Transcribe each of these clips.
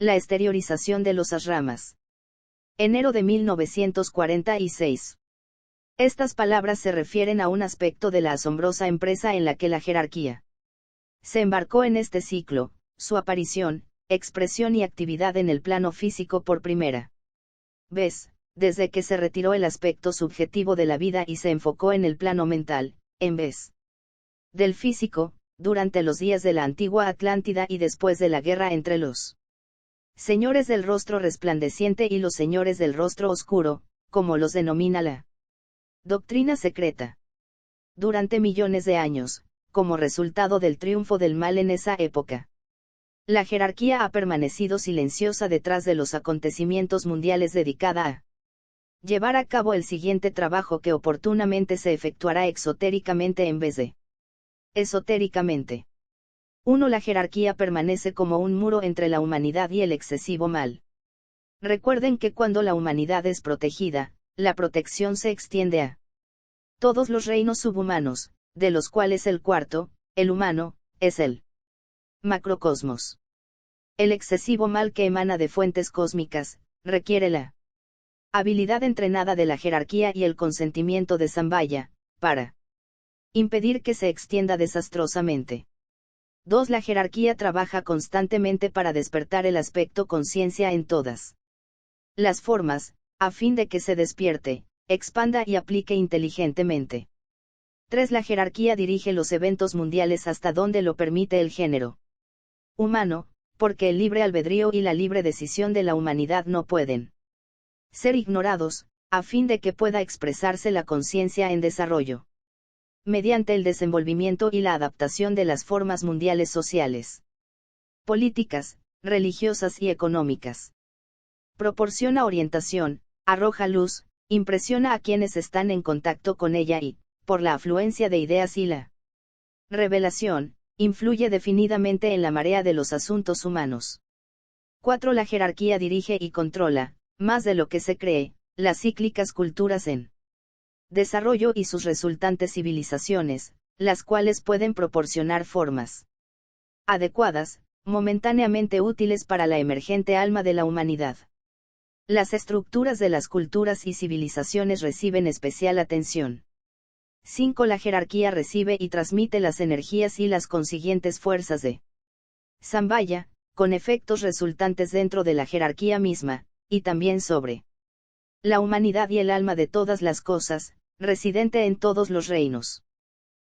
La exteriorización de los ashramas. Enero de 1946. Estas palabras se refieren a un aspecto de la asombrosa empresa en la que la jerarquía se embarcó en este ciclo, su aparición, expresión y actividad en el plano físico por primera vez, desde que se retiró el aspecto subjetivo de la vida y se enfocó en el plano mental, en vez del físico, durante los días de la antigua Atlántida y después de la guerra entre los señores del rostro resplandeciente y los señores del rostro oscuro, como los denomina la doctrina secreta. Durante millones de años, como resultado del triunfo del mal en esa época, la jerarquía ha permanecido silenciosa detrás de los acontecimientos mundiales dedicada a llevar a cabo el siguiente trabajo que oportunamente se efectuará exotéricamente en vez de esotéricamente. 1. La jerarquía permanece como un muro entre la humanidad y el excesivo mal. Recuerden que cuando la humanidad es protegida, la protección se extiende a todos los reinos subhumanos, de los cuales el cuarto, el humano, es el macrocosmos. El excesivo mal que emana de fuentes cósmicas, requiere la habilidad entrenada de la jerarquía y el consentimiento de Sambhaya, para impedir que se extienda desastrosamente. 2. La jerarquía trabaja constantemente para despertar el aspecto conciencia en todas las formas, a fin de que se despierte, expanda y aplique inteligentemente. 3. La jerarquía dirige los eventos mundiales hasta donde lo permite el género humano, porque el libre albedrío y la libre decisión de la humanidad no pueden ser ignorados, a fin de que pueda expresarse la conciencia en desarrollo, mediante el desenvolvimiento y la adaptación de las formas mundiales sociales, políticas, religiosas y económicas. Proporciona orientación, arroja luz, impresiona a quienes están en contacto con ella y, por la afluencia de ideas y la revelación, influye definidamente en la marea de los asuntos humanos. 4. La jerarquía dirige y controla, más de lo que se cree, las cíclicas culturas en desarrollo y sus resultantes civilizaciones, las cuales pueden proporcionar formas adecuadas, momentáneamente útiles para la emergente alma de la humanidad. Las estructuras de las culturas y civilizaciones reciben especial atención. 5. La jerarquía recibe y transmite las energías y las consiguientes fuerzas de Sambhaya, con efectos resultantes dentro de la jerarquía misma, y también sobre la humanidad y el alma de todas las cosas, residente en todos los reinos.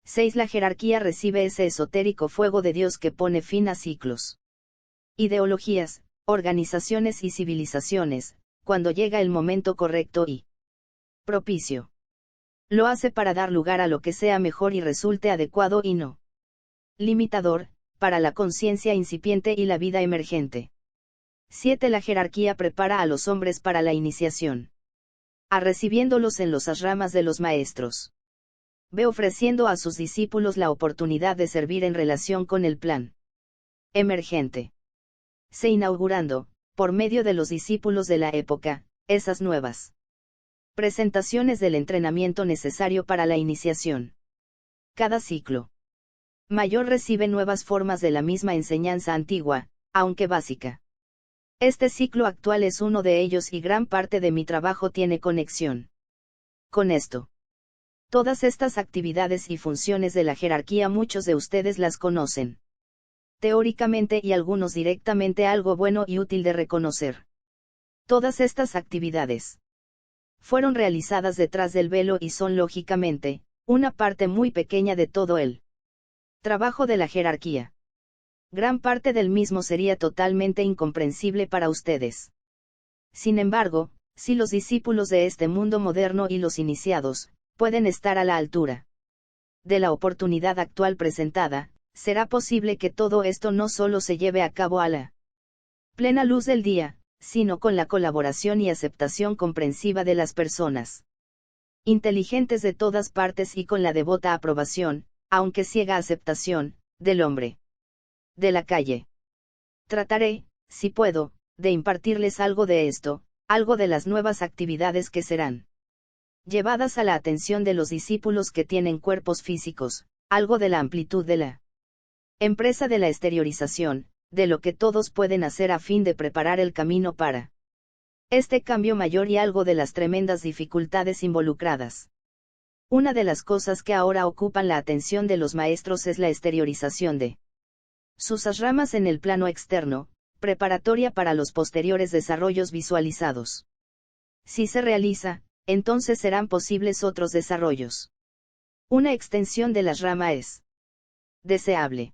6. La jerarquía recibe ese esotérico fuego de Dios que pone fin a ciclos, ideologías, organizaciones y civilizaciones, cuando llega el momento correcto y propicio. Lo hace para dar lugar a lo que sea mejor y resulte adecuado y no limitador, para la conciencia incipiente y la vida emergente. 7. La jerarquía prepara a los hombres para la iniciación, a recibiéndolos en los ashramas de los maestros. B. Ofreciendo a sus discípulos la oportunidad de servir en relación con el plan emergente. C. Inaugurando, por medio de los discípulos de la época, esas nuevas presentaciones del entrenamiento necesario para la iniciación. Cada ciclo mayor recibe nuevas formas de la misma enseñanza antigua, aunque básica. Este ciclo actual es uno de ellos y gran parte de mi trabajo tiene conexión con esto. Todas estas actividades y funciones de la jerarquía muchos de ustedes las conocen teóricamente y algunos directamente, algo bueno y útil de reconocer. Todas estas actividades fueron realizadas detrás del velo y son lógicamente, una parte muy pequeña de todo el trabajo de la jerarquía. Gran parte del mismo sería totalmente incomprensible para ustedes. Sin embargo, si los discípulos de este mundo moderno y los iniciados, pueden estar a la altura de la oportunidad actual presentada, será posible que todo esto no solo se lleve a cabo a la plena luz del día, sino con la colaboración y aceptación comprensiva de las personas inteligentes de todas partes y con la devota aprobación, aunque ciega aceptación, del hombre de la calle. Trataré, si puedo, de impartirles algo de esto, algo de las nuevas actividades que serán llevadas a la atención de los discípulos que tienen cuerpos físicos, algo de la amplitud de la empresa de la exteriorización, de lo que todos pueden hacer a fin de preparar el camino para este cambio mayor y algo de las tremendas dificultades involucradas. Una de las cosas que ahora ocupan la atención de los maestros es la exteriorización de sus ashramas en el plano externo, preparatoria para los posteriores desarrollos visualizados. Si se realiza, entonces serán posibles otros desarrollos. Una extensión del ashrama es deseable.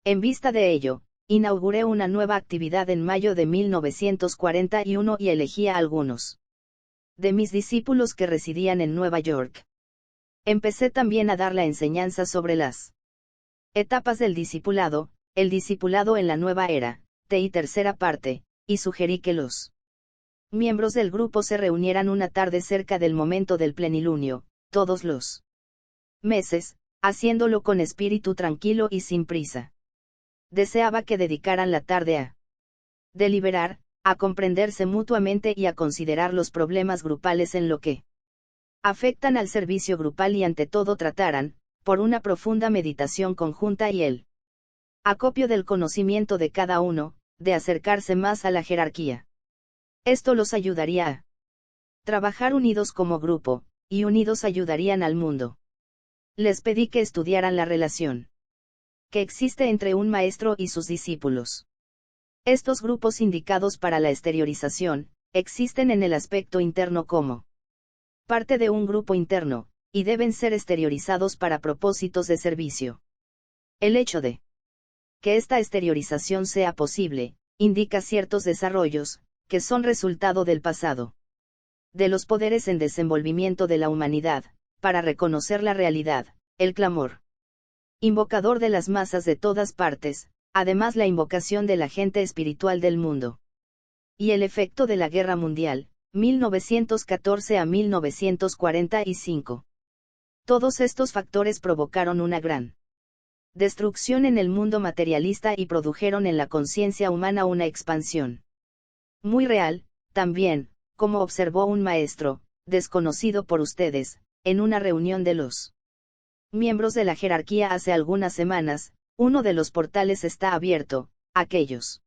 En vista de ello, inauguré una nueva actividad en mayo de 1941 y elegí a algunos de mis discípulos que residían en Nueva York. Empecé también a dar la enseñanza sobre las etapas del discipulado, el discipulado en la nueva era, y tercera parte, y sugerí que los miembros del grupo se reunieran una tarde cerca del momento del plenilunio, todos los meses, haciéndolo con espíritu tranquilo y sin prisa. Deseaba que dedicaran la tarde a deliberar, a comprenderse mutuamente y a considerar los problemas grupales en lo que afectan al servicio grupal y ante todo trataran, por una profunda meditación conjunta y el acopio del conocimiento de cada uno, de acercarse más a la jerarquía. Esto los ayudaría a trabajar unidos como grupo, y unidos ayudarían al mundo. Les pedí que estudiaran la relación que existe entre un maestro y sus discípulos. Estos grupos indicados para la exteriorización, existen en el aspecto interno como parte de un grupo interno, y deben ser exteriorizados para propósitos de servicio. El hecho de que esta exteriorización sea posible, indica ciertos desarrollos, que son resultado del pasado de los poderes en desenvolvimiento de la humanidad, para reconocer la realidad, el clamor invocador de las masas de todas partes, además la invocación de la gente espiritual del mundo. Y el efecto de la Guerra Mundial, 1914 a 1945. Todos estos factores provocaron una gran destrucción en el mundo materialista y produjeron en la conciencia humana una expansión muy real, también, como observó un maestro, desconocido por ustedes, en una reunión de los miembros de la jerarquía hace algunas semanas. Uno de los portales está abierto, aquellos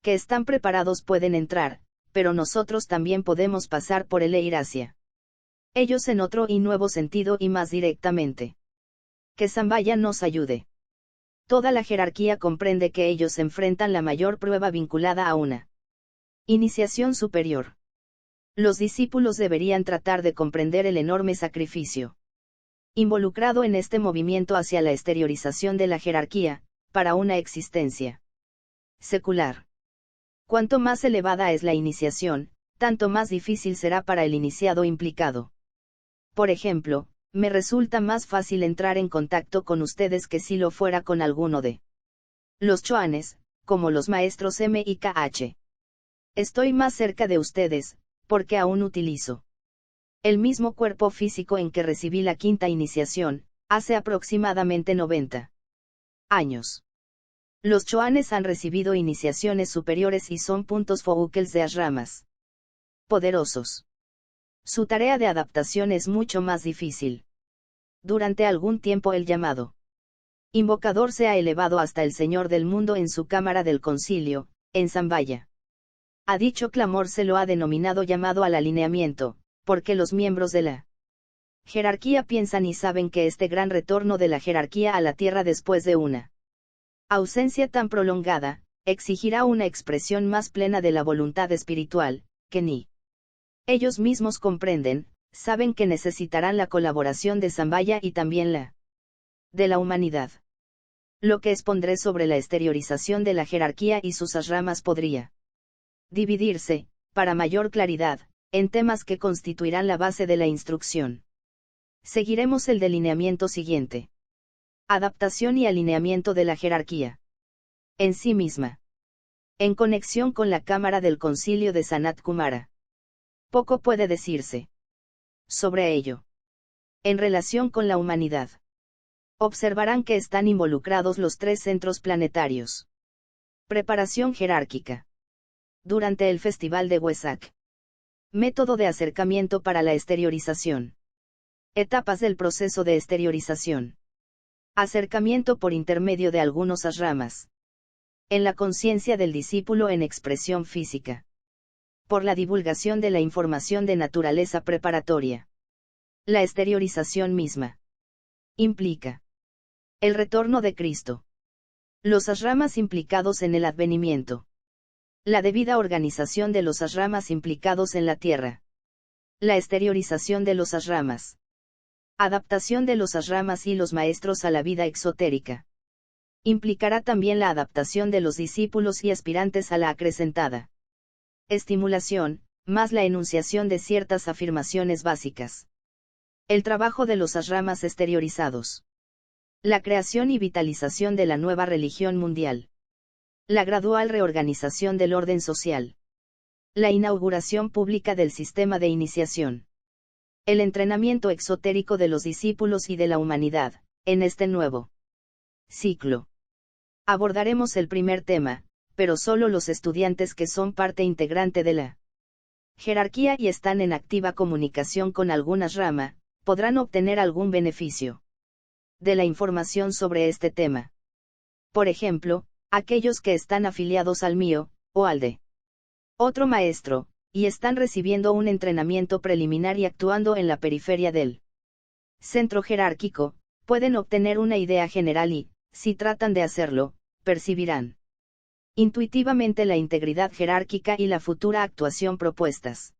que están preparados pueden entrar, pero nosotros también podemos pasar por él e ir hacia ellos en otro y nuevo sentido y más directamente. Que Sambhaya nos ayude. Toda la jerarquía comprende que ellos enfrentan la mayor prueba vinculada a una iniciación superior. Los discípulos deberían tratar de comprender el enorme sacrificio involucrado en este movimiento hacia la exteriorización de la jerarquía, para una existencia secular. Cuanto más elevada es la iniciación, tanto más difícil será para el iniciado implicado. Por ejemplo, me resulta más fácil entrar en contacto con ustedes que si lo fuera con alguno de los choanes, como los maestros M y KH. Estoy más cerca de ustedes, porque aún utilizo el mismo cuerpo físico en que recibí la quinta iniciación, hace aproximadamente 90 años. Los choanes han recibido iniciaciones superiores y son puntos focales de ashramas poderosos. Su tarea de adaptación es mucho más difícil. Durante algún tiempo el llamado invocador se ha elevado hasta el Señor del mundo en su cámara del concilio, en Sambhaya. A dicho clamor se lo ha denominado llamado al alineamiento, porque los miembros de la jerarquía piensan y saben que este gran retorno de la jerarquía a la tierra después de una ausencia tan prolongada, exigirá una expresión más plena de la voluntad espiritual, que ni ellos mismos comprenden, saben que necesitarán la colaboración de Sambhaya y también la de la humanidad. Lo que expondré sobre la exteriorización de la jerarquía y sus ashramas podría dividirse, para mayor claridad, en temas que constituirán la base de la instrucción. Seguiremos el delineamiento siguiente. Adaptación y alineamiento de la jerarquía en sí misma. En conexión con la cámara del concilio de Sanat Kumara. Poco puede decirse sobre ello. En relación con la humanidad. Observarán que están involucrados los tres centros planetarios. Preparación jerárquica. Durante el Festival de Wesak. Método de acercamiento para la exteriorización. Etapas del proceso de exteriorización. Acercamiento por intermedio de algunos ashramas. en la conciencia del discípulo en expresión física. Por la divulgación de la información de naturaleza preparatoria. La exteriorización misma. Implica el retorno de Cristo. Los ashramas implicados en el advenimiento. La debida organización de los ashramas implicados en la tierra. La exteriorización de los ashramas. Adaptación de los ashramas y los maestros a la vida exotérica. Implicará también la adaptación de los discípulos y aspirantes a la acrecentada estimulación, más la enunciación de ciertas afirmaciones básicas. El trabajo de los ashramas exteriorizados. La creación y vitalización de la nueva religión mundial. La gradual reorganización del orden social. La inauguración pública del sistema de iniciación. El entrenamiento exotérico de los discípulos y de la humanidad, en este nuevo ciclo. Abordaremos el primer tema, pero solo los estudiantes que son parte integrante de la jerarquía y están en activa comunicación con alguna rama, podrán obtener algún beneficio de la información sobre este tema. Por ejemplo, aquellos que están afiliados al mío, o al de otro maestro, y están recibiendo un entrenamiento preliminar y actuando en la periferia del centro jerárquico, pueden obtener una idea general y, si tratan de hacerlo, percibirán intuitivamente la integridad jerárquica y la futura actuación propuestas.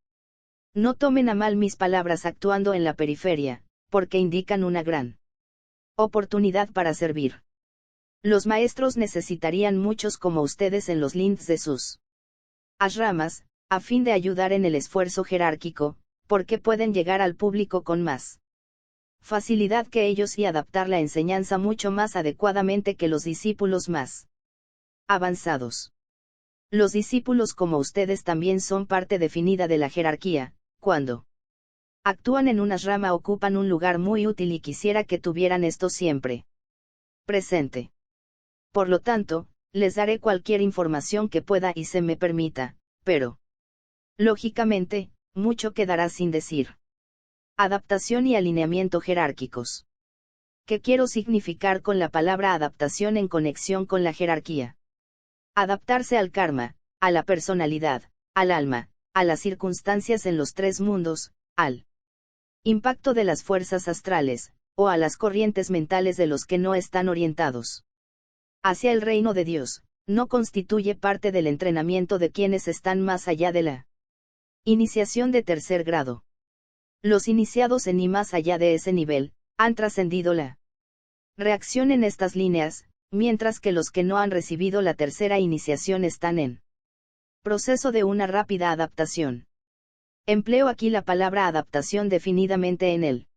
No tomen a mal mis palabras actuando en la periferia, porque indican una gran oportunidad para servir. Los maestros necesitarían muchos como ustedes en los links de sus ashramas, a fin de ayudar en el esfuerzo jerárquico, porque pueden llegar al público con más facilidad que ellos y adaptar la enseñanza mucho más adecuadamente que los discípulos más avanzados. Los discípulos como ustedes también son parte definida de la jerarquía, cuando actúan en una rama ocupan un lugar muy útil y quisiera que tuvieran esto siempre presente. Por lo tanto, les daré cualquier información que pueda y se me permita, pero, lógicamente, mucho quedará sin decir. Adaptación y alineamiento jerárquicos. ¿Qué quiero significar con la palabra adaptación en conexión con la jerarquía? Adaptarse al karma, a la personalidad, al alma, a las circunstancias en los tres mundos, al impacto de las fuerzas astrales, o a las corrientes mentales de los que no están orientados hacia el reino de Dios, no constituye parte del entrenamiento de quienes están más allá de la iniciación de tercer grado. Los iniciados en y más allá de ese nivel, han trascendido la reacción en estas líneas, mientras que los que no han recibido la tercera iniciación están en proceso de una rápida adaptación. Empleo aquí la palabra adaptación definidamente en el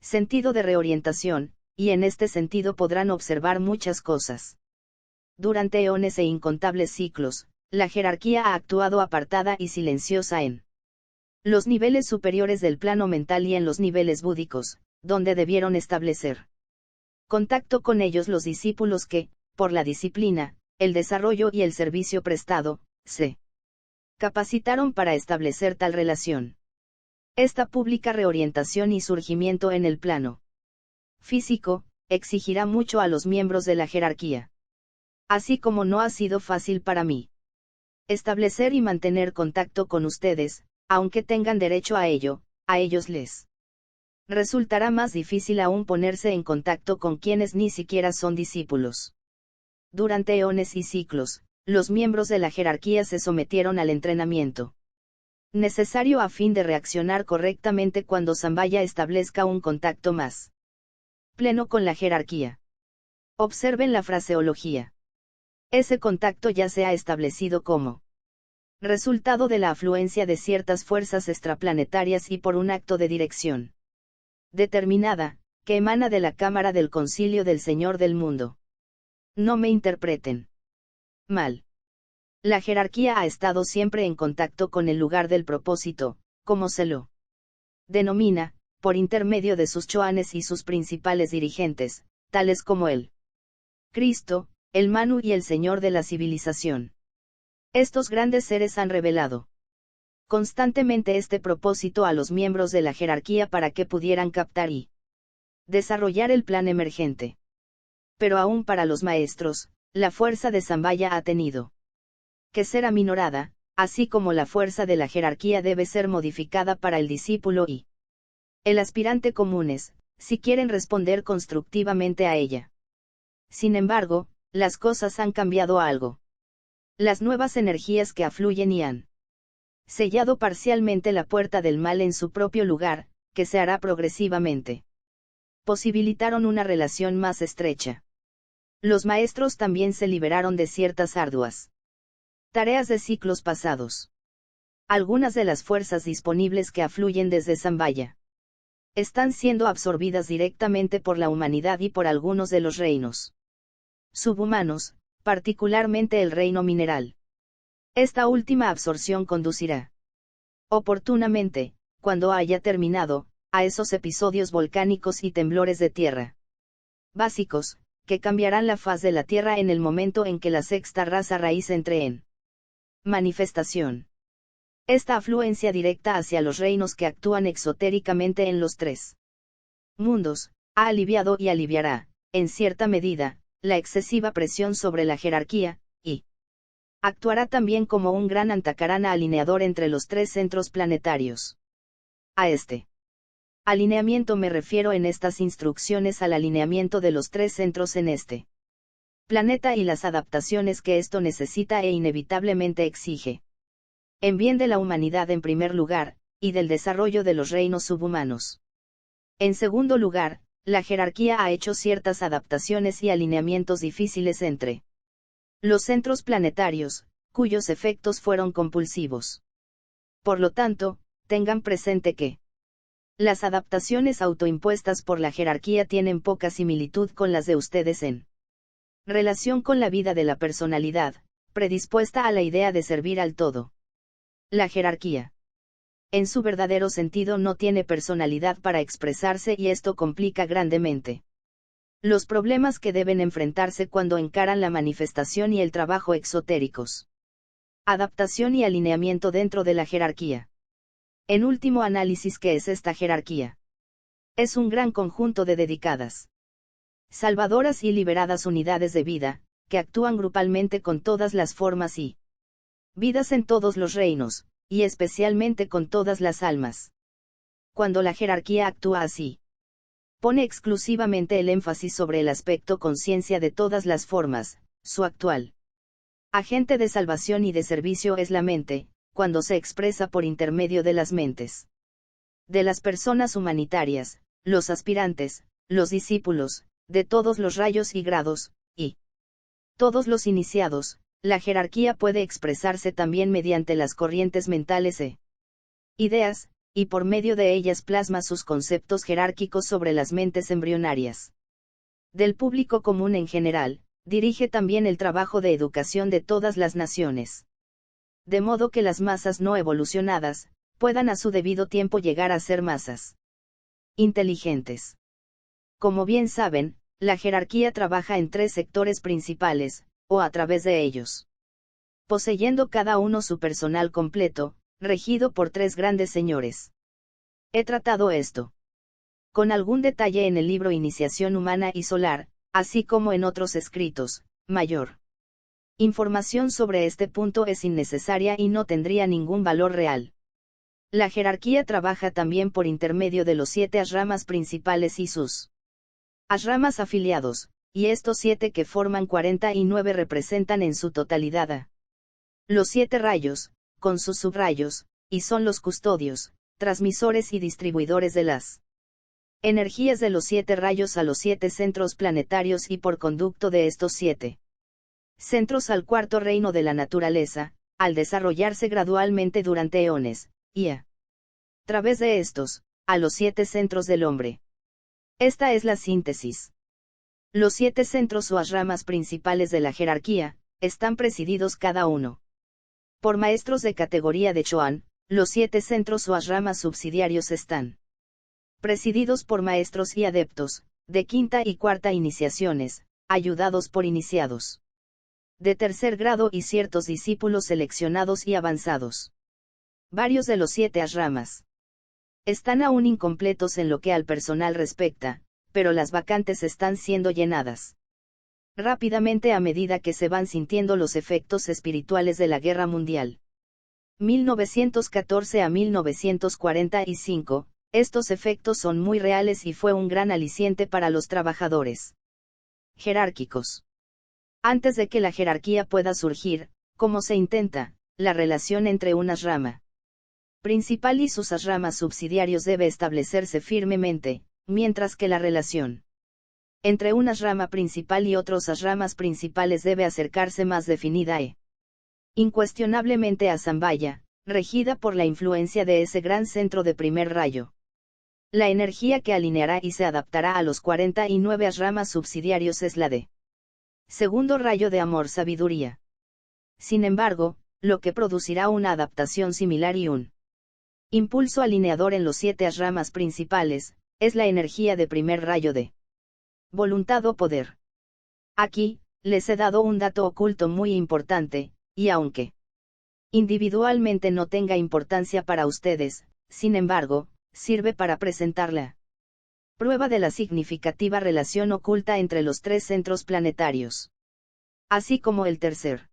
sentido de reorientación, y en este sentido podrán observar muchas cosas. Durante eones e incontables ciclos, la jerarquía ha actuado apartada y silenciosa en los niveles superiores del plano mental y en los niveles búdicos, donde debieron establecer contacto con ellos los discípulos que, por la disciplina, el desarrollo y el servicio prestado, se capacitaron para establecer tal relación. Esta pública reorientación y surgimiento en el plano físico, exigirá mucho a los miembros de la jerarquía. Así como no ha sido fácil para mí establecer y mantener contacto con ustedes, aunque tengan derecho a ello, a ellos les resultará más difícil aún ponerse en contacto con quienes ni siquiera son discípulos. Durante eones y ciclos, los miembros de la jerarquía se sometieron al entrenamiento necesario a fin de reaccionar correctamente cuando Sambhaya establezca un contacto más pleno con la jerarquía. Observen la fraseología. Ese contacto ya se ha establecido como resultado de la afluencia de ciertas fuerzas extraplanetarias y por un acto de dirección determinada, que emana de la cámara del concilio del Señor del mundo. No me interpreten mal. La jerarquía ha estado siempre en contacto con el lugar del propósito, como se lo denomina, por intermedio de sus choanes y sus principales dirigentes, tales como el Cristo, el Manu y el Señor de la civilización. Estos grandes seres han revelado constantemente este propósito a los miembros de la jerarquía para que pudieran captar y desarrollar el plan emergente. Pero aún para los maestros, la fuerza de Sambhaya ha tenido que ser aminorada, así como la fuerza de la jerarquía debe ser modificada para el discípulo y el aspirante comunes, si quieren responder constructivamente a ella. Sin embargo, las cosas han cambiado algo. Las nuevas energías que afluyen y han sellado parcialmente la puerta del mal en su propio lugar, que se hará progresivamente. Posibilitaron una relación más estrecha. Los maestros también se liberaron de ciertas arduas tareas de ciclos pasados. Algunas de las fuerzas disponibles que afluyen desde Sambhaya están siendo absorbidas directamente por la humanidad y por algunos de los reinos subhumanos, particularmente el reino mineral. Esta última absorción conducirá oportunamente, cuando haya terminado, a esos episodios volcánicos y temblores de tierra básicos, que cambiarán la faz de la Tierra en el momento en que la sexta raza raíz entre en manifestación. Esta afluencia directa hacia los reinos que actúan exotéricamente en los tres mundos, ha aliviado y aliviará, en cierta medida, la excesiva presión sobre la jerarquía, y actuará también como un gran antacarana alineador entre los tres centros planetarios. A este alineamiento me refiero en estas instrucciones al alineamiento de los tres centros en este planeta y las adaptaciones que esto necesita e inevitablemente exige. En bien de la humanidad en primer lugar, y del desarrollo de los reinos subhumanos. En segundo lugar, la jerarquía ha hecho ciertas adaptaciones y alineamientos difíciles entre los centros planetarios, cuyos efectos fueron compulsivos. Por lo tanto, tengan presente que las adaptaciones autoimpuestas por la jerarquía tienen poca similitud con las de ustedes en relación con la vida de la personalidad, predispuesta a la idea de servir al todo. La jerarquía, en su verdadero sentido, no tiene personalidad para expresarse y esto complica grandemente los problemas que deben enfrentarse cuando encaran la manifestación y el trabajo exotéricos. Adaptación y alineamiento dentro de la jerarquía. En último análisis, ¿qué es esta jerarquía? Es un gran conjunto de dedicadas, salvadoras y liberadas unidades de vida, que actúan grupalmente con todas las formas y vidas en todos los reinos, y especialmente con todas las almas. Cuando la jerarquía actúa así, pone exclusivamente el énfasis sobre el aspecto conciencia de todas las formas, su actual agente de salvación y de servicio es la mente, cuando se expresa por intermedio de las mentes de las personas humanitarias, los aspirantes, los discípulos, de todos los rayos y grados, y todos los iniciados. La jerarquía puede expresarse también mediante las corrientes mentales e ideas, y por medio de ellas plasma sus conceptos jerárquicos sobre las mentes embrionarias del público común en general. Dirige también el trabajo de educación de todas las naciones, de modo que las masas no evolucionadas puedan a su debido tiempo llegar a ser masas inteligentes. Como bien saben, la jerarquía trabaja en tres sectores principales, o a través de ellos, poseyendo cada uno su personal completo, regido por tres grandes señores. He tratado esto con algún detalle en el libro Iniciación Humana y Solar, así como en otros escritos. Mayor información sobre este punto es innecesaria y no tendría ningún valor real. La jerarquía trabaja también por intermedio de los 7 ashramas principales y sus ashramas afiliados, y estos 7 que forman 49 representan en su totalidad a los 7 rayos, con sus subrayos, y son los custodios, transmisores y distribuidores de las energías de los 7 rayos a los 7 centros planetarios y por conducto de estos 7 centros al cuarto reino de la naturaleza, al desarrollarse gradualmente durante eones, y a través de estos, a los 7 centros del hombre. Esta es la síntesis. Los 7 centros o ashramas principales de la jerarquía, están presididos cada uno por maestros de categoría de Choan. Los 7 centros o ashramas subsidiarios están presididos por maestros y adeptos, de quinta y cuarta iniciaciones, ayudados por iniciados de tercer grado y ciertos discípulos seleccionados y avanzados. Varios de los 7 ashramas están aún incompletos en lo que al personal respecta, pero las vacantes están siendo llenadas. rápidamente a medida que se van sintiendo los efectos espirituales de la Guerra Mundial. 1914 a 1945, estos efectos son muy reales y fue un gran aliciente para los trabajadores jerárquicos. Antes de que la jerarquía pueda surgir, como se intenta, la relación entre una rama principal y sus ramas subsidiarios debe establecerse firmemente, mientras que la relación entre una rama principal y otras ramas principales debe acercarse más definida incuestionablemente a Zambaya, regida por la influencia de ese gran centro de primer rayo. La energía que alineará y se adaptará a los 49 ramas subsidiarios es la de segundo rayo de amor-sabiduría. Sin embargo, lo que producirá una adaptación similar y un impulso alineador en los 7 ramas principales, es la energía de primer rayo de voluntad o poder. Aquí, les he dado un dato oculto muy importante, y aunque individualmente no tenga importancia para ustedes, sin embargo, sirve para presentarla prueba de la significativa relación oculta entre los 3 centros planetarios. Así como el tercer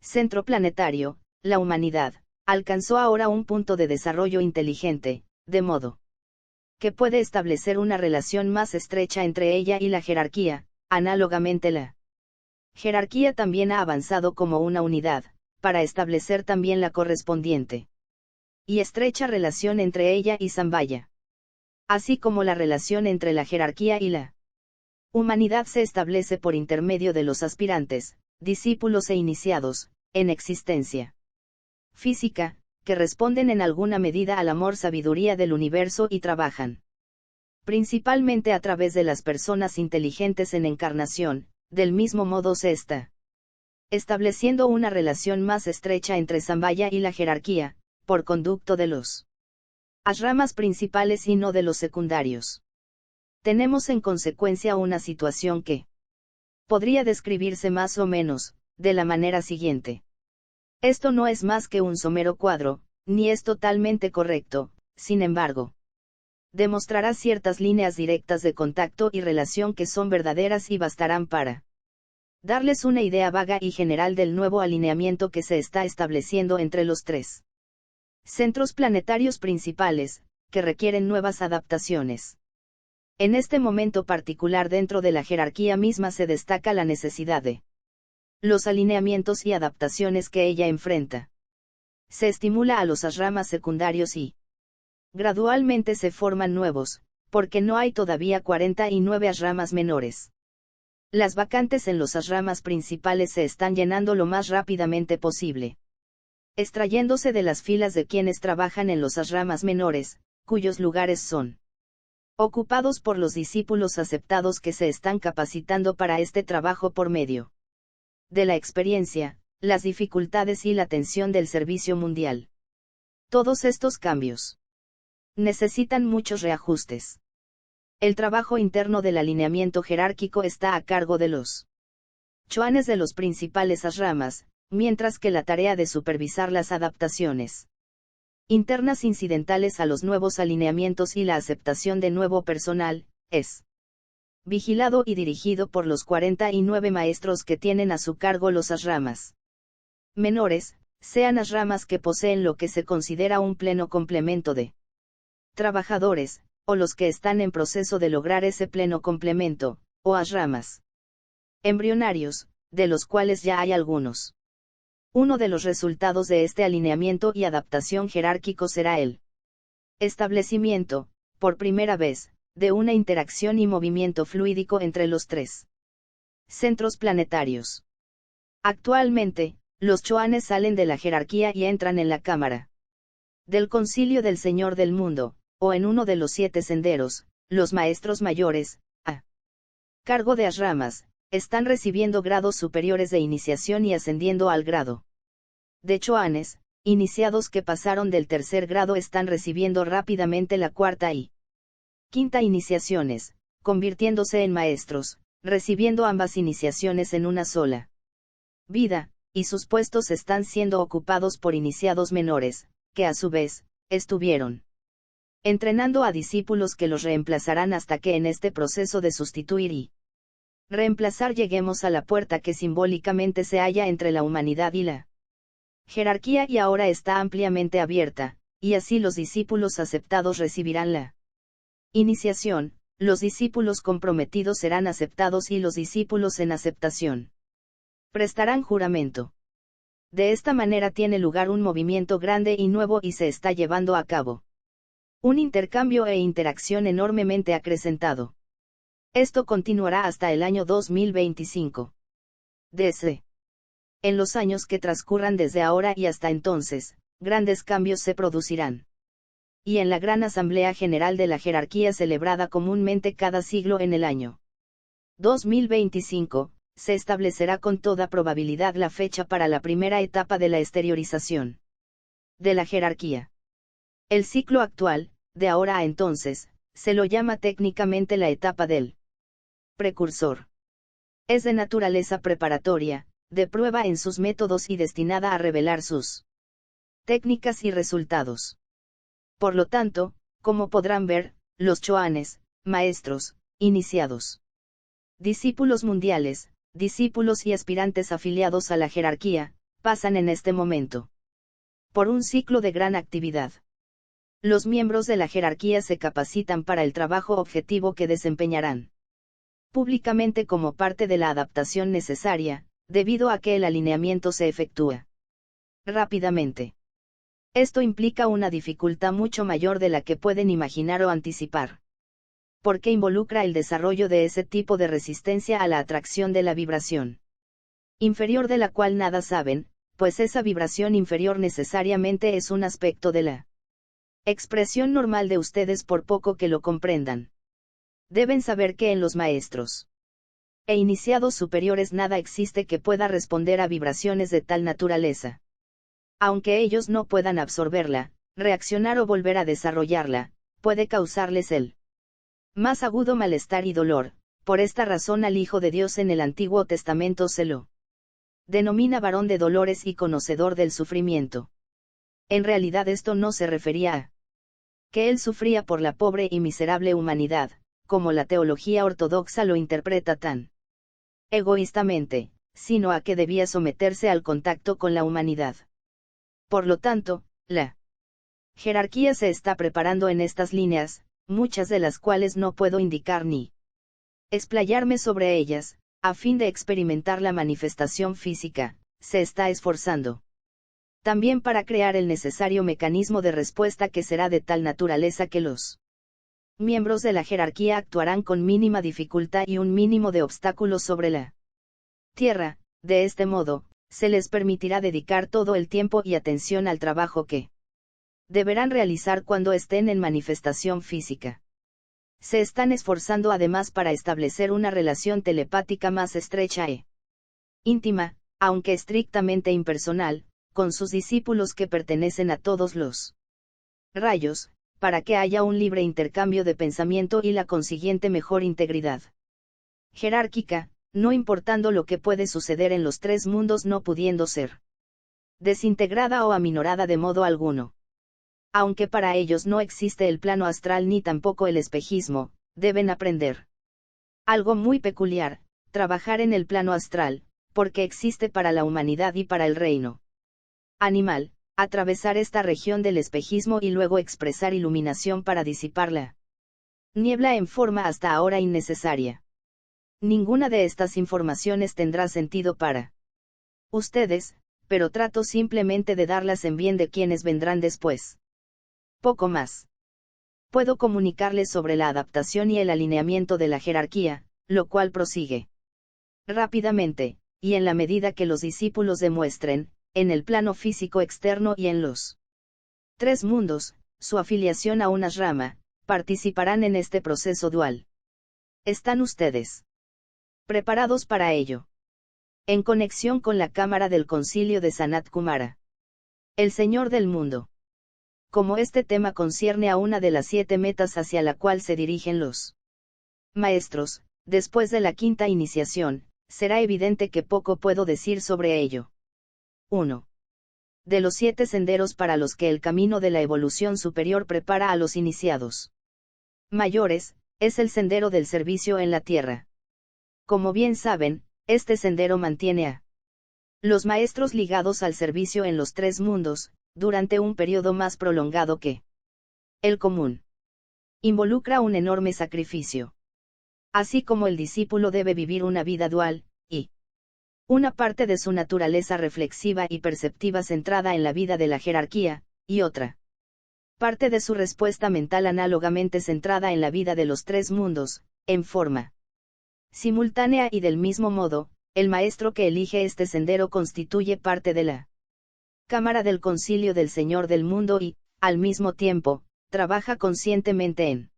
centro planetario, la humanidad, alcanzó ahora un punto de desarrollo inteligente, de modo que puede establecer una relación más estrecha entre ella y la jerarquía. Análogamente, la jerarquía también ha avanzado como una unidad, para establecer también la correspondiente y estrecha relación entre ella y Zambaya. Así como la relación entre la jerarquía y la humanidad se establece por intermedio de los aspirantes, discípulos e iniciados, en existencia física, que responden en alguna medida al amor-sabiduría del universo y trabajan principalmente a través de las personas inteligentes en encarnación, del mismo modo se está estableciendo una relación más estrecha entre Zambaya y la jerarquía, por conducto de los ashramas principales y no de los secundarios. Tenemos en consecuencia una situación que podría describirse más o menos, de la manera siguiente. Esto no es más que un somero cuadro, ni es totalmente correcto, sin embargo, demostrará ciertas líneas directas de contacto y relación que son verdaderas y bastarán para darles una idea vaga y general del nuevo alineamiento que se está estableciendo entre los 3 centros planetarios principales, que requieren nuevas adaptaciones. En este momento particular dentro de la jerarquía misma se destaca la necesidad de los alineamientos y adaptaciones que ella enfrenta. Se estimula a los ashramas secundarios y gradualmente se forman nuevos, porque no hay todavía 49 ashramas menores. Las vacantes en los ashramas principales se están llenando lo más rápidamente posible, extrayéndose de las filas de quienes trabajan en los ashramas menores, cuyos lugares son ocupados por los discípulos aceptados que se están capacitando para este trabajo por medio de la experiencia, las dificultades y la tensión del servicio mundial. Todos estos cambios necesitan muchos reajustes. El trabajo interno del alineamiento jerárquico está a cargo de los choanes de los principales ashramas, mientras que la tarea de supervisar las adaptaciones internas incidentales a los nuevos alineamientos y la aceptación de nuevo personal, es vigilado y dirigido por los 49 maestros que tienen a su cargo los ashramas menores, sean ashramas que poseen lo que se considera un pleno complemento de trabajadores, o los que están en proceso de lograr ese pleno complemento, o ashramas embrionarios, de los cuales ya hay algunos. Uno de los resultados de este alineamiento y adaptación jerárquico será el establecimiento, por primera vez, de una interacción y movimiento fluídico entre los 3 centros planetarios. Actualmente, los choanes salen de la jerarquía y entran en la cámara del concilio del Señor del Mundo, o en uno de los 7 senderos. Los maestros mayores, a cargo de ashramas, están recibiendo grados superiores de iniciación y ascendiendo al grado de choanes. Iniciados que pasaron del tercer grado están recibiendo rápidamente la cuarta y quinta iniciaciones, convirtiéndose en maestros, recibiendo ambas iniciaciones en una sola vida, y sus puestos están siendo ocupados por iniciados menores, que a su vez, estuvieron entrenando a discípulos que los reemplazarán hasta que en este proceso de sustituir y Reemplazar lleguemos a la puerta que simbólicamente se halla entre la humanidad y la jerarquía y ahora está ampliamente abierta, y así los discípulos aceptados recibirán la iniciación, los discípulos comprometidos serán aceptados y los discípulos en aceptación prestarán juramento. De esta manera tiene lugar un movimiento grande y nuevo y se está llevando a cabo un intercambio e interacción enormemente acrecentado. Esto continuará hasta el año 2025. DC. En los años que transcurran desde ahora y hasta entonces, grandes cambios se producirán. Y en la Gran Asamblea General de la Jerarquía celebrada comúnmente cada siglo en el año 2025, se establecerá con toda probabilidad la fecha para la primera etapa de la exteriorización de la jerarquía. El ciclo actual, de ahora a entonces, se lo llama técnicamente la etapa del precursor. Es de naturaleza preparatoria, de prueba en sus métodos y destinada a revelar sus técnicas y resultados. Por lo tanto, como podrán ver, los choanes, maestros, iniciados, discípulos mundiales, discípulos y aspirantes afiliados a la jerarquía, pasan en este momento por un ciclo de gran actividad. Los miembros de la jerarquía se capacitan para el trabajo objetivo que desempeñarán públicamente como parte de la adaptación necesaria, debido a que el alineamiento se efectúa rápidamente. Esto implica una dificultad mucho mayor de la que pueden imaginar o anticipar, porque involucra el desarrollo de ese tipo de resistencia a la atracción de la vibración inferior de la cual nada saben, pues esa vibración inferior necesariamente es un aspecto de la expresión normal de ustedes por poco que lo comprendan. Deben saber que en los maestros e iniciados superiores nada existe que pueda responder a vibraciones de tal naturaleza. Aunque ellos no puedan absorberla, reaccionar o volver a desarrollarla, puede causarles el más agudo malestar y dolor. Por esta razón al Hijo de Dios en el Antiguo Testamento se lo denomina varón de dolores y conocedor del sufrimiento. En realidad esto no se refería a que él sufría por la pobre y miserable humanidad, como la teología ortodoxa lo interpreta tan egoístamente, sino a que debía someterse al contacto con la humanidad. Por lo tanto, la jerarquía se está preparando en estas líneas, muchas de las cuales no puedo indicar ni explayarme sobre ellas, a fin de experimentar la manifestación física, se está esforzando también para crear el necesario mecanismo de respuesta que será de tal naturaleza que los miembros de la jerarquía actuarán con mínima dificultad y un mínimo de obstáculos sobre la tierra. De este modo, se les permitirá dedicar todo el tiempo y atención al trabajo que deberán realizar cuando estén en manifestación física. Se están esforzando además para establecer una relación telepática más estrecha e íntima, aunque estrictamente impersonal, con sus discípulos que pertenecen a todos los rayos, para que haya un libre intercambio de pensamiento y la consiguiente mejor integridad jerárquica, no importando lo que puede suceder en los tres mundos no pudiendo ser desintegrada o aminorada de modo alguno. Aunque para ellos no existe el plano astral ni tampoco el espejismo, deben aprender algo muy peculiar, trabajar en el plano astral, porque existe para la humanidad y para el reino animal, atravesar esta región del espejismo y luego expresar iluminación para disipar la niebla en forma hasta ahora innecesaria. Ninguna de estas informaciones tendrá sentido para ustedes, pero trato simplemente de darlas en bien de quienes vendrán después. Poco más. Puedo comunicarles sobre la adaptación y el alineamiento de la jerarquía, lo cual prosigue rápidamente, y en la medida que los discípulos demuestren, en el plano físico externo y en los tres mundos, su afiliación a una rama, participarán en este proceso dual. ¿Están ustedes preparados para ello? En conexión con la cámara del concilio de Sanat Kumara, el Señor del mundo. Como este tema concierne a una de las 7 metas hacia la cual se dirigen los maestros, después de la quinta iniciación, será evidente que poco puedo decir sobre ello. 1. De los 7 senderos para los que el camino de la evolución superior prepara a los iniciados mayores, es el sendero del servicio en la tierra. Como bien saben, este sendero mantiene a los maestros ligados al servicio en los tres mundos, durante un periodo más prolongado que el común. Involucra un enorme sacrificio. Así como el discípulo debe vivir una vida dual, y una parte de su naturaleza reflexiva y perceptiva centrada en la vida de la jerarquía, y otra parte de su respuesta mental análogamente centrada en la vida de los tres mundos, en forma simultánea y del mismo modo, el maestro que elige este sendero constituye parte de la cámara del concilio del Señor del mundo y, al mismo tiempo, trabaja conscientemente en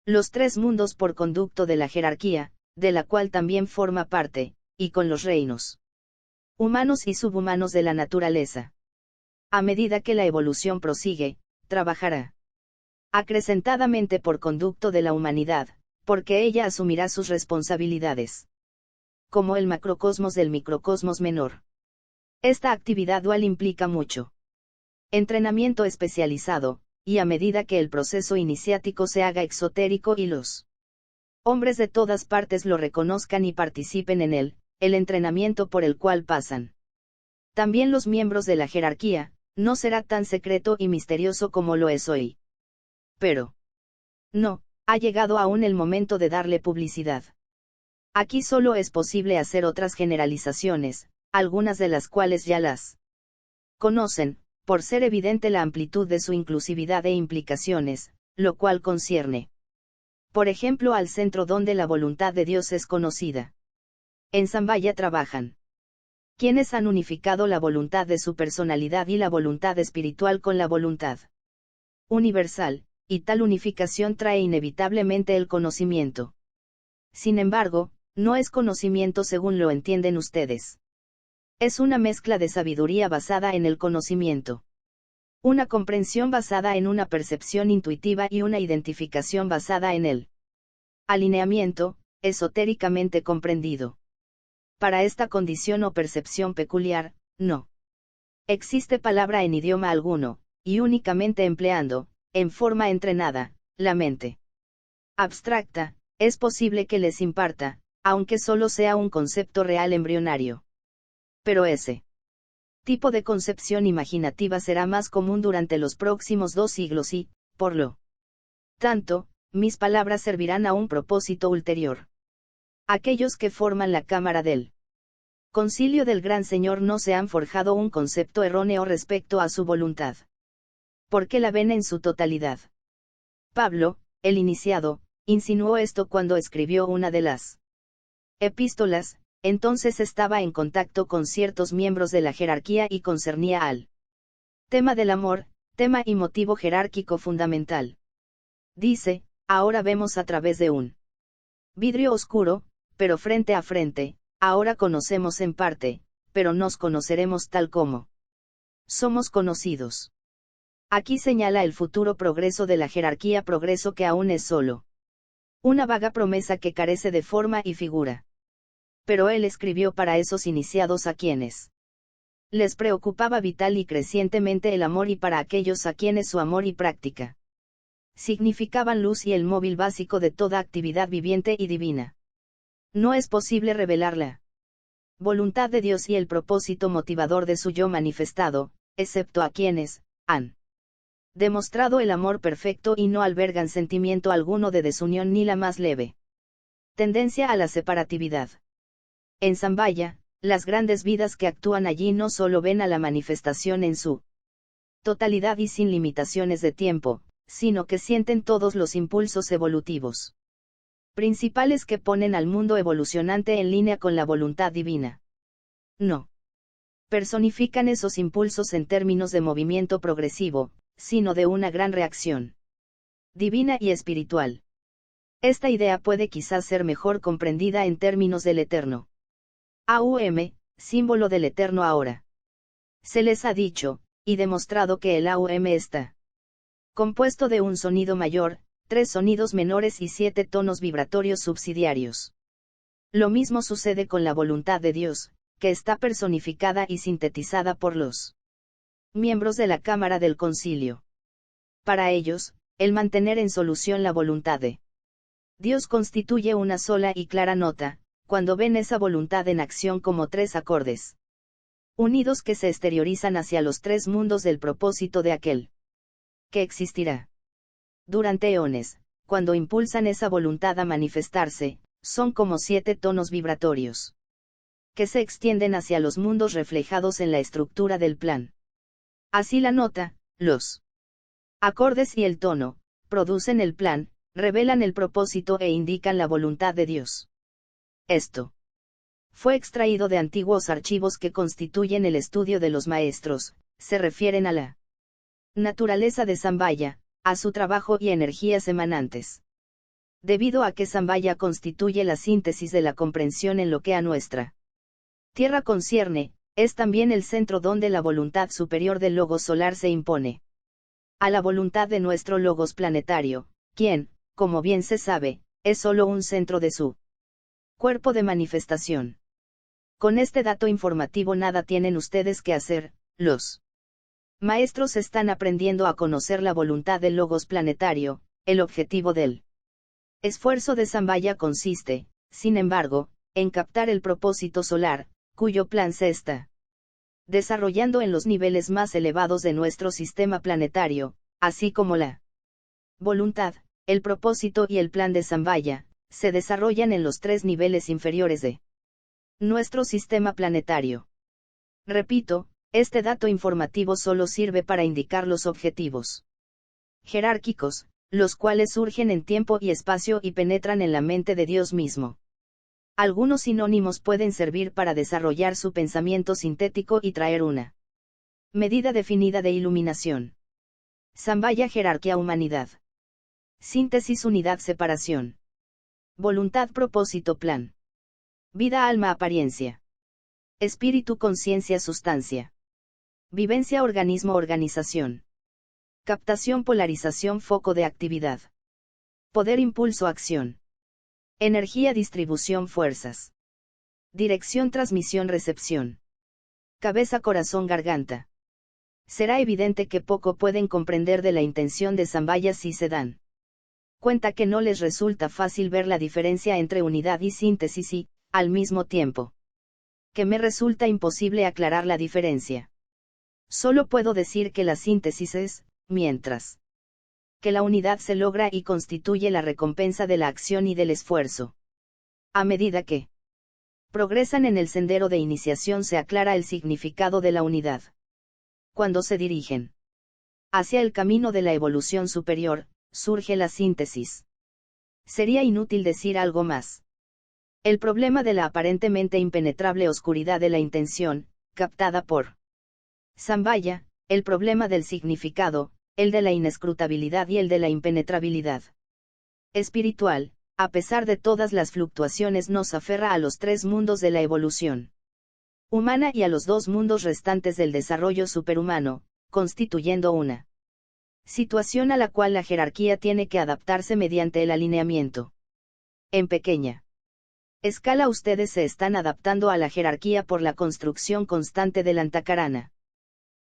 los tres mundos por conducto de la jerarquía, de la cual también forma parte, y con los reinos humanos y subhumanos de la naturaleza. A medida que la evolución prosigue, trabajará acrecentadamente por conducto de la humanidad, porque ella asumirá sus responsabilidades como el macrocosmos del microcosmos menor. Esta actividad dual implica mucho entrenamiento especializado, y a medida que el proceso iniciático se haga exotérico y los hombres de todas partes lo reconozcan y participen en él, el entrenamiento por el cual pasan también los miembros de la jerarquía, no será tan secreto y misterioso como lo es hoy. Pero no ha llegado aún el momento de darle publicidad. Aquí solo es posible hacer otras generalizaciones, algunas de las cuales ya las conocen, por ser evidente la amplitud de su inclusividad e implicaciones, lo cual concierne, por ejemplo, al centro donde la voluntad de Dios es conocida. En Sambhaya trabajan quienes han unificado la voluntad de su personalidad y la voluntad espiritual con la voluntad universal, y tal unificación trae inevitablemente el conocimiento. Sin embargo, no es conocimiento según lo entienden ustedes. Es una mezcla de sabiduría basada en el conocimiento, una comprensión basada en una percepción intuitiva y una identificación basada en el alineamiento, esotéricamente comprendido. Para esta condición o percepción peculiar, no existe palabra en idioma alguno, y únicamente empleando, en forma entrenada, la mente abstracta, es posible que les imparta, aunque solo sea un concepto real embrionario. Pero ese tipo de concepción imaginativa será más común durante los próximos 2 siglos y, por lo tanto, mis palabras servirán a un propósito ulterior. Aquellos que forman la cámara del Concilio del Gran Señor no se han forjado un concepto erróneo respecto a su voluntad, porque la ven en su totalidad. Pablo, el iniciado, insinuó esto cuando escribió una de las epístolas, entonces estaba en contacto con ciertos miembros de la jerarquía y concernía al tema del amor, tema y motivo jerárquico fundamental. Dice, ahora vemos a través de un vidrio oscuro, pero frente a frente, ahora conocemos en parte, pero nos conoceremos tal como somos conocidos. Aquí señala el futuro progreso de la jerarquía, progreso que aún es solo una vaga promesa que carece de forma y figura. Pero él escribió para esos iniciados a quienes les preocupaba vital y crecientemente el amor y para aquellos a quienes su amor y práctica significaban luz y el móvil básico de toda actividad viviente y divina. No es posible revelar la voluntad de Dios y el propósito motivador de su yo manifestado, excepto a quienes han demostrado el amor perfecto y no albergan sentimiento alguno de desunión ni la más leve tendencia a la separatividad. En Sambhaya, las grandes vidas que actúan allí no solo ven a la manifestación en su totalidad y sin limitaciones de tiempo, sino que sienten todos los impulsos evolutivos principales que ponen al mundo evolucionante en línea con la voluntad divina. No personifican esos impulsos en términos de movimiento progresivo, sino de una gran reacción divina y espiritual. Esta idea puede quizás ser mejor comprendida en términos del eterno AUM, símbolo del eterno ahora. Se les ha dicho, y demostrado que el AUM está compuesto de un sonido mayor, 3 sonidos menores y 7 tonos vibratorios subsidiarios. Lo mismo sucede con la voluntad de Dios, que está personificada y sintetizada por los miembros de la Cámara del Concilio. Para ellos, el mantener en solución la voluntad de Dios constituye una sola y clara nota, cuando ven esa voluntad en acción como tres acordes unidos que se exteriorizan hacia los tres mundos del propósito de aquel que existirá durante eones, cuando impulsan esa voluntad a manifestarse, son como 7 tonos vibratorios que se extienden hacia los mundos reflejados en la estructura del plan. Así la nota, los acordes y el tono, producen el plan, revelan el propósito e indican la voluntad de Dios. Esto fue extraído de antiguos archivos que constituyen el estudio de los maestros, se refieren a la naturaleza de Sambhaya, a su trabajo y energías emanantes. Debido a que Sambhaya constituye la síntesis de la comprensión en lo que a nuestra Tierra concierne, es también el centro donde la voluntad superior del logos solar se impone a la voluntad de nuestro logos planetario, quien, como bien se sabe, es solo un centro de su cuerpo de manifestación. Con este dato informativo nada tienen ustedes que hacer, los maestros están aprendiendo a conocer la voluntad del logos planetario, el objetivo del esfuerzo de Sambhaya consiste, sin embargo, en captar el propósito solar, cuyo plan se está desarrollando en los niveles más elevados de nuestro sistema planetario, así como la voluntad, el propósito y el plan de Sambhaya, se desarrollan en los 3 niveles inferiores de nuestro sistema planetario. Repito, este dato informativo solo sirve para indicar los objetivos jerárquicos, los cuales surgen en tiempo y espacio y penetran en la mente de Dios mismo. Algunos sinónimos pueden servir para desarrollar su pensamiento sintético y traer una medida definida de iluminación. Sambhaya, jerarquía, humanidad. Síntesis, unidad, separación. Voluntad, propósito, plan. Vida, alma, apariencia. Espíritu, conciencia, sustancia. Vivencia, organismo, organización. Captación, polarización, foco de actividad. Poder, impulso, acción. Energía, distribución, fuerzas. Dirección, transmisión, recepción. Cabeza, corazón, garganta. Será evidente que poco pueden comprender de la intención de Sambhaya si se dan cuenta que no les resulta fácil ver la diferencia entre unidad y síntesis y, al mismo tiempo, que me resulta imposible aclarar la diferencia. Solo puedo decir que la síntesis es, mientras que la unidad se logra y constituye la recompensa de la acción y del esfuerzo. A medida que progresan en el sendero de iniciación se aclara el significado de la unidad. Cuando se dirigen hacia el camino de la evolución superior, surge la síntesis. Sería inútil decir algo más. El problema de la aparentemente impenetrable oscuridad de la intención, captada por Sambhaya, el problema del significado, el de la inescrutabilidad y el de la impenetrabilidad espiritual, a pesar de todas las fluctuaciones nos aferra a los 3 mundos de la evolución humana y a los 2 mundos restantes del desarrollo superhumano, constituyendo una situación a la cual la jerarquía tiene que adaptarse mediante el alineamiento. En pequeña escala ustedes se están adaptando a la jerarquía por la construcción constante del Antakarana.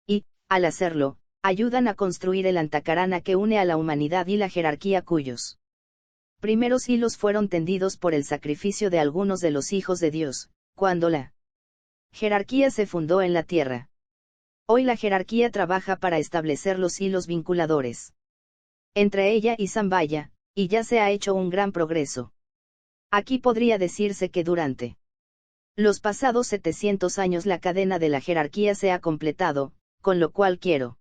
Y, al hacerlo, ayudan a construir el Antakarana que une a la humanidad y la jerarquía cuyos primeros hilos fueron tendidos por el sacrificio de algunos de los hijos de Dios, cuando la jerarquía se fundó en la tierra. Hoy la jerarquía trabaja para establecer los hilos vinculadores entre ella y Sambhaya, y ya se ha hecho un gran progreso. Aquí podría decirse que durante los pasados 700 años la cadena de la jerarquía se ha completado, con lo cual quiero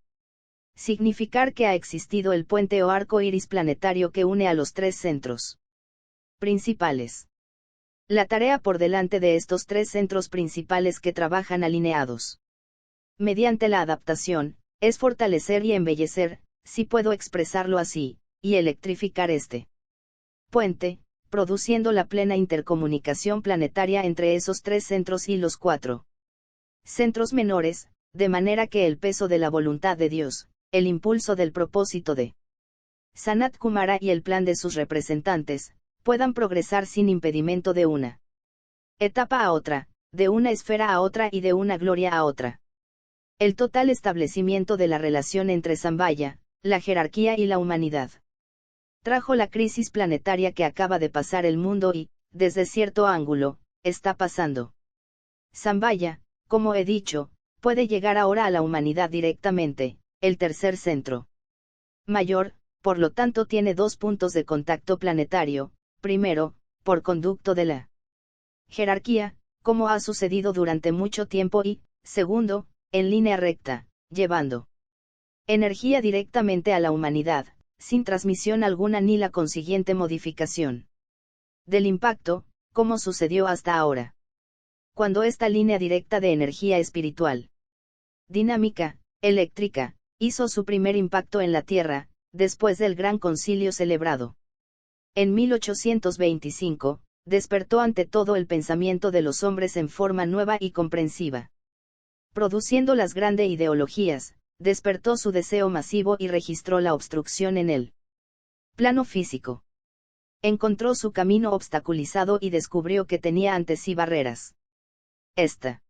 significar que ha existido el puente o arco iris planetario que une a los 3 centros principales. La tarea por delante de estos 3 centros principales que trabajan alineados mediante la adaptación, es fortalecer y embellecer, si puedo expresarlo así, y electrificar este puente, produciendo la plena intercomunicación planetaria entre esos 3 centros y los 4 centros menores, de manera que el peso de la voluntad de Dios, el impulso del propósito de Sanat Kumara y el plan de sus representantes, puedan progresar sin impedimento de una etapa a otra, de una esfera a otra y de una gloria a otra. El total establecimiento de la relación entre Sambhaya, la jerarquía y la humanidad trajo la crisis planetaria que acaba de pasar el mundo y, desde cierto ángulo, está pasando. Zambaya, como he dicho, puede llegar ahora a la humanidad directamente, el tercer centro mayor, por lo tanto tiene dos puntos de contacto planetario, primero, por conducto de la jerarquía, como ha sucedido durante mucho tiempo y, segundo, en línea recta, llevando energía directamente a la humanidad, sin transmisión alguna ni la consiguiente modificación del impacto, como sucedió hasta ahora. Cuando esta línea directa de energía espiritual, dinámica, eléctrica, hizo su primer impacto en la Tierra, después del Gran Concilio celebrado en 1825, despertó ante todo el pensamiento de los hombres en forma nueva y comprensiva. Produciendo las grandes ideologías, despertó su deseo masivo y registró la obstrucción en el plano físico. Encontró su camino obstaculizado y descubrió que tenía ante sí barreras. Esta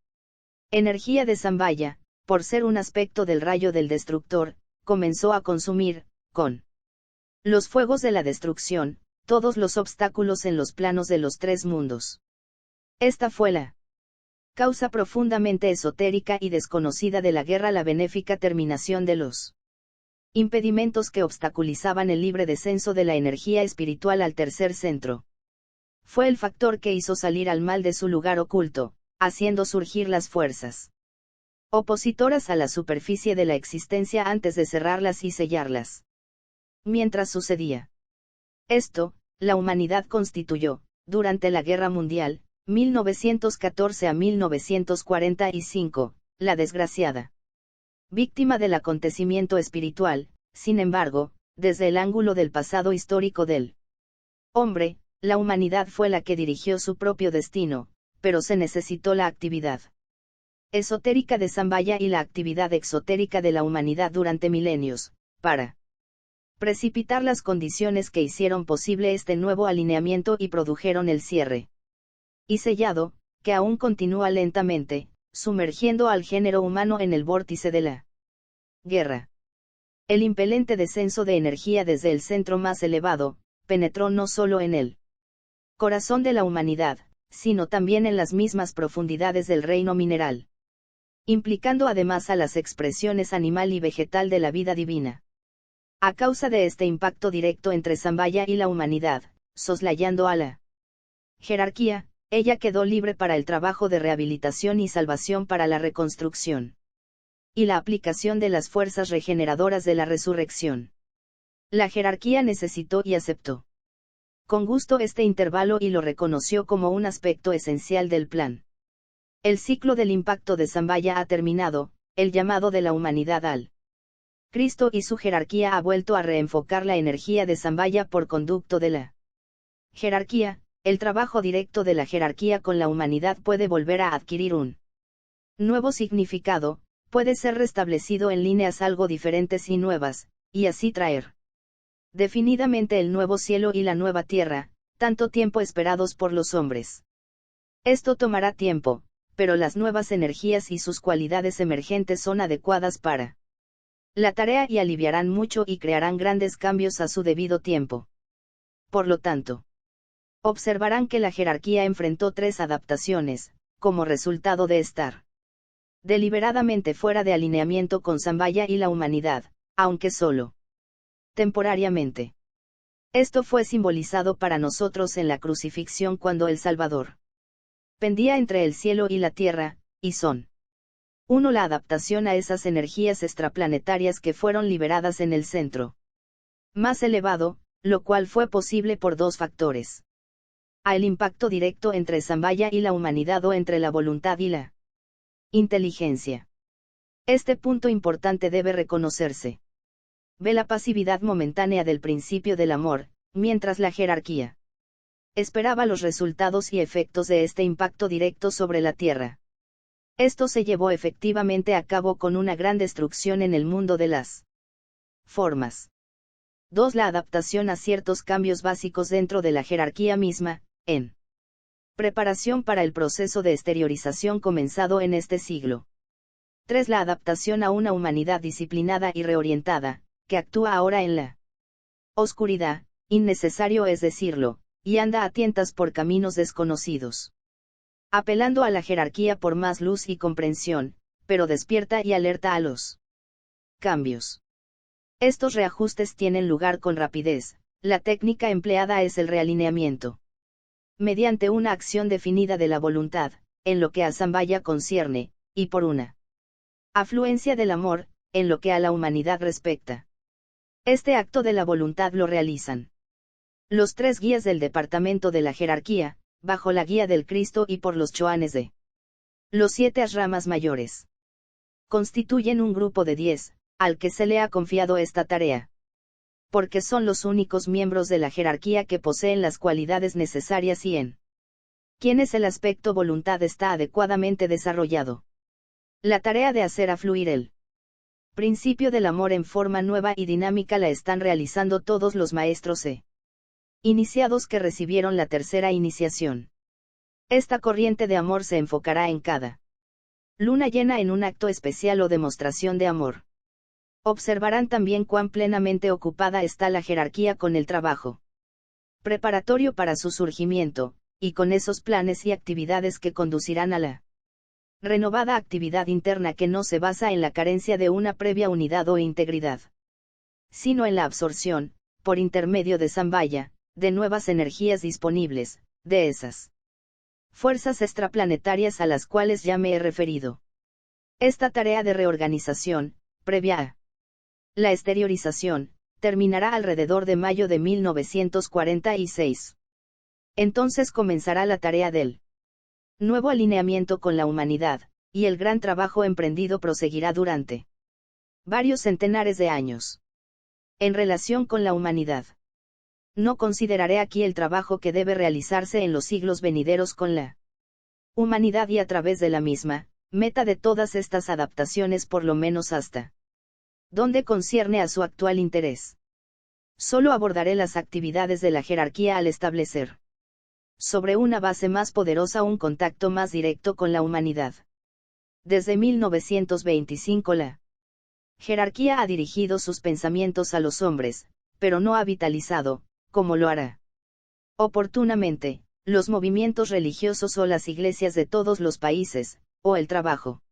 energía de Zambaya, por ser un aspecto del rayo del destructor, comenzó a consumir, con los fuegos de la destrucción, todos los obstáculos en los planos de los tres mundos. Esta fue la causa profundamente esotérica y desconocida de la guerra, la benéfica terminación de los impedimentos que obstaculizaban el libre descenso de la energía espiritual al tercer centro. Fue el factor que hizo salir al mal de su lugar oculto, haciendo surgir las fuerzas opositoras a la superficie de la existencia antes de cerrarlas y sellarlas. Mientras sucedía esto, la humanidad constituyó, durante la Guerra Mundial, 1914 a 1945, la desgraciada víctima del acontecimiento espiritual. Sin embargo, desde el ángulo del pasado histórico del hombre, la humanidad fue la que dirigió su propio destino, pero se necesitó la actividad esotérica de Zambaya y la actividad exotérica de la humanidad durante milenios, para precipitar las condiciones que hicieron posible este nuevo alineamiento y produjeron el cierre y sellado, que aún continúa lentamente, sumergiendo al género humano en el vórtice de la guerra. El impelente descenso de energía desde el centro más elevado, penetró no solo en el corazón de la humanidad, sino también en las mismas profundidades del reino mineral, implicando además a las expresiones animal y vegetal de la vida divina. A causa de este impacto directo entre Zambaya y la humanidad, soslayando a la jerarquía, ella quedó libre para el trabajo de rehabilitación y salvación, para la reconstrucción y la aplicación de las fuerzas regeneradoras de la resurrección. La jerarquía necesitó y aceptó con gusto este intervalo y lo reconoció como un aspecto esencial del plan. El ciclo del impacto de Zambaya ha terminado, el llamado de la humanidad al Cristo y su jerarquía ha vuelto a reenfocar la energía de Zambaya por conducto de la jerarquía. El trabajo directo de la jerarquía con la humanidad puede volver a adquirir un nuevo significado, puede ser restablecido en líneas algo diferentes y nuevas, y así traer definidamente el nuevo cielo y la nueva tierra, tanto tiempo esperados por los hombres. Esto tomará tiempo, pero las nuevas energías y sus cualidades emergentes son adecuadas para la tarea y aliviarán mucho y crearán grandes cambios a su debido tiempo. Por lo tanto, observarán que la jerarquía enfrentó tres adaptaciones, como resultado de estar deliberadamente fuera de alineamiento con Zambaya y la humanidad, aunque solo temporariamente. Esto fue simbolizado para nosotros en la crucifixión, cuando el Salvador pendía entre el cielo y la tierra, y son 1. La adaptación a esas energías extraplanetarias que fueron liberadas en el centro más elevado, lo cual fue posible por dos factores. A. El impacto directo entre Zambaya y la humanidad, o entre la voluntad y la inteligencia. Este punto importante debe reconocerse. B. La pasividad momentánea del principio del amor, mientras la jerarquía esperaba los resultados y efectos de este impacto directo sobre la Tierra. Esto se llevó efectivamente a cabo con una gran destrucción en el mundo de las formas. 2. La adaptación a ciertos cambios básicos dentro de la jerarquía misma, en preparación para el proceso de exteriorización comenzado en este siglo. 3. La adaptación a una humanidad disciplinada y reorientada, que actúa ahora en la oscuridad, innecesario es decirlo, y anda a tientas por caminos desconocidos. apelando a la jerarquía por más luz y comprensión, pero despierta y alerta a los cambios. Estos reajustes tienen lugar con rapidez. La técnica empleada es el realineamiento. Mediante una acción definida de la voluntad, en lo que a Sambhaya concierne, y por una afluencia del amor, en lo que a la humanidad respecta. Este acto de la voluntad lo realizan los 3 guías del departamento de la jerarquía, bajo la guía del Cristo y por los choanes de los 7 ashramas mayores. Constituyen un grupo de 10, al que se le ha confiado esta tarea. Porque son los únicos miembros de la jerarquía que poseen las cualidades necesarias y en quienes el aspecto voluntad está adecuadamente desarrollado. La tarea de hacer afluir el principio del amor en forma nueva y dinámica la están realizando todos los maestros iniciados que recibieron la tercera iniciación. Esta corriente de amor se enfocará en cada luna llena en un acto especial o demostración de amor. Observarán también cuán plenamente ocupada está la jerarquía con el trabajo preparatorio para su surgimiento, y con esos planes y actividades que conducirán a la renovada actividad interna que no se basa en la carencia de una previa unidad o integridad, sino en la absorción, por intermedio de Sambhaya, de nuevas energías disponibles, de esas fuerzas extraplanetarias a las cuales ya me he referido. Esta tarea de reorganización, previa a la exteriorización, terminará alrededor de mayo de 1946. Entonces comenzará la tarea del nuevo alineamiento con la humanidad, y el gran trabajo emprendido proseguirá durante varios centenares de años. En relación con la humanidad, no consideraré aquí el trabajo que debe realizarse en los siglos venideros con la humanidad y a través de la misma, meta de todas estas adaptaciones por lo menos hasta donde concierne a su actual interés. Solo abordaré las actividades de la jerarquía al establecer sobre una base más poderosa un contacto más directo con la humanidad. Desde 1925 la jerarquía ha dirigido sus pensamientos a los hombres, pero no ha vitalizado, como lo hará oportunamente, los movimientos religiosos o las iglesias de todos los países, o el trabajo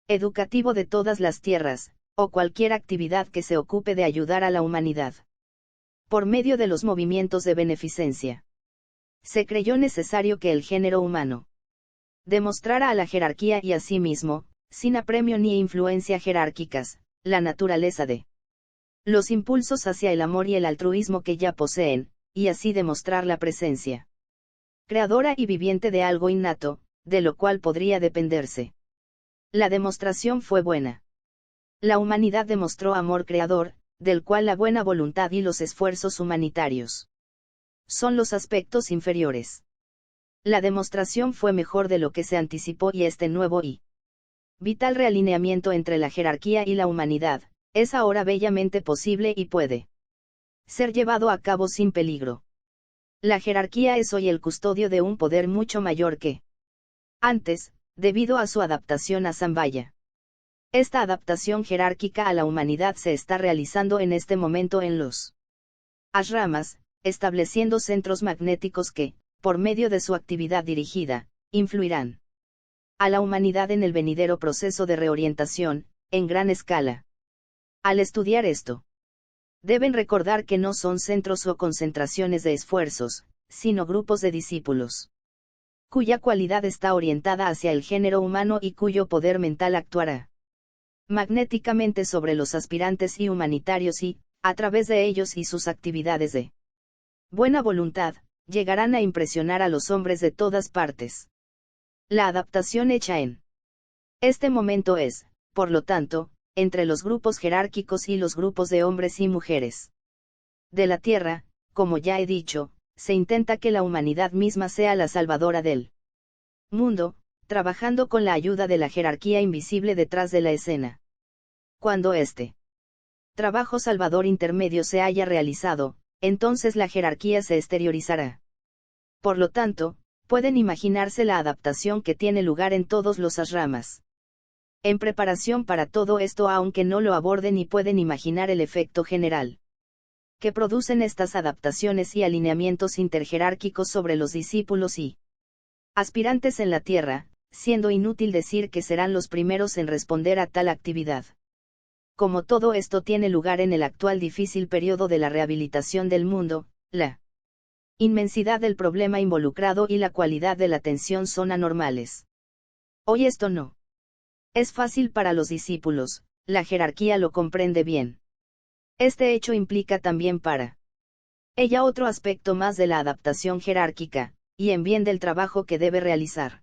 educativo de todas las tierras, o cualquier actividad que se ocupe de ayudar a la humanidad. Por medio de los movimientos de beneficencia, se creyó necesario que el género humano demostrara a la jerarquía y a sí mismo, sin apremio ni influencia jerárquicas, la naturaleza de los impulsos hacia el amor y el altruismo que ya poseen, y así demostrar la presencia creadora y viviente de algo innato, de lo cual podría dependerse. La demostración fue buena. La humanidad demostró amor creador, del cual la buena voluntad y los esfuerzos humanitarios son los aspectos inferiores. La demostración fue mejor de lo que se anticipó y este nuevo y vital realineamiento entre la jerarquía y la humanidad, es ahora bellamente posible y puede ser llevado a cabo sin peligro. La jerarquía es hoy el custodio de un poder mucho mayor que antes, debido a su adaptación a Sambhaya. Esta adaptación jerárquica a la humanidad se está realizando en este momento en los ashramas, estableciendo centros magnéticos que, por medio de su actividad dirigida, influirán a la humanidad en el venidero proceso de reorientación, en gran escala. Al estudiar esto, deben recordar que no son centros o concentraciones de esfuerzos, sino grupos de discípulos, cuya cualidad está orientada hacia el género humano y cuyo poder mental actuará magnéticamente sobre los aspirantes y humanitarios y, a través de ellos y sus actividades de buena voluntad, llegarán a impresionar a los hombres de todas partes. La adaptación hecha en este momento es, por lo tanto, entre los grupos jerárquicos y los grupos de hombres y mujeres de la Tierra, como ya he dicho, se intenta que la humanidad misma sea la salvadora del mundo, trabajando con la ayuda de la jerarquía invisible detrás de la escena. Cuando este trabajo salvador intermedio se haya realizado, entonces la jerarquía se exteriorizará. Por lo tanto, pueden imaginarse la adaptación que tiene lugar en todos los ashramas. En preparación para todo esto, aunque no lo aborden, y pueden imaginar el efecto general que producen estas adaptaciones y alineamientos interjerárquicos sobre los discípulos y aspirantes en la Tierra, siendo inútil decir que serán los primeros en responder a tal actividad. Como todo esto tiene lugar en el actual difícil periodo de la rehabilitación del mundo, la inmensidad del problema involucrado y la cualidad de la tensión son anormales. Hoy esto no es fácil para los discípulos, la jerarquía lo comprende bien. Este hecho implica también para ella otro aspecto más de la adaptación jerárquica, y en bien del trabajo que debe realizar.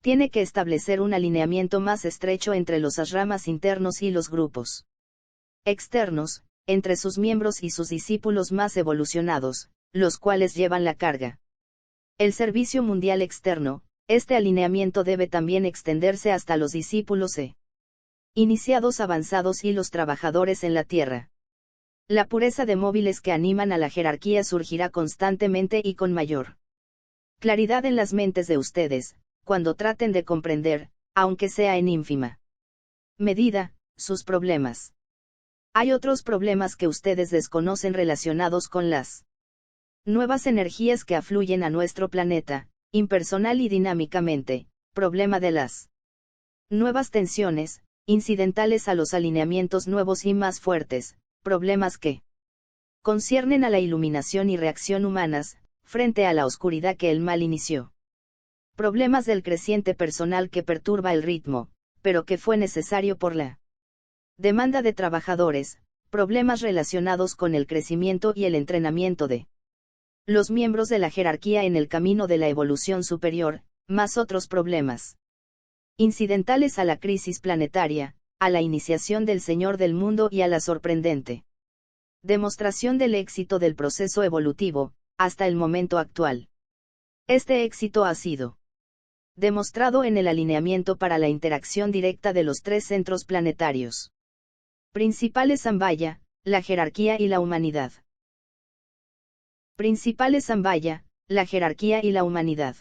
Tiene que establecer un alineamiento más estrecho entre los ashramas internos y los grupos externos, entre sus miembros y sus discípulos más evolucionados, los cuales llevan la carga. El servicio mundial externo, este alineamiento debe también extenderse hasta los discípulos iniciados avanzados y los trabajadores en la tierra. La pureza de móviles que animan a la jerarquía surgirá constantemente y con mayor claridad en las mentes de ustedes, cuando traten de comprender, aunque sea en ínfima medida, sus problemas. Hay otros problemas que ustedes desconocen relacionados con las nuevas energías que afluyen a nuestro planeta, impersonal y dinámicamente, problema de las nuevas tensiones, incidentales a los alineamientos nuevos y más fuertes, problemas que conciernen a la iluminación y reacción humanas, frente a la oscuridad que el mal inició. Problemas del creciente personal que perturba el ritmo, pero que fue necesario por la demanda de trabajadores, problemas relacionados con el crecimiento y el entrenamiento de los miembros de la jerarquía en el camino de la evolución superior, más otros problemas incidentales a la crisis planetaria, a la iniciación del Señor del mundo y a la sorprendente demostración del éxito del proceso evolutivo, hasta el momento actual. Este éxito ha sido demostrado en el alineamiento para la interacción directa de los tres centros planetarios principales: Samvaya, la jerarquía y la humanidad. Principales: Samvaya, la jerarquía y la humanidad.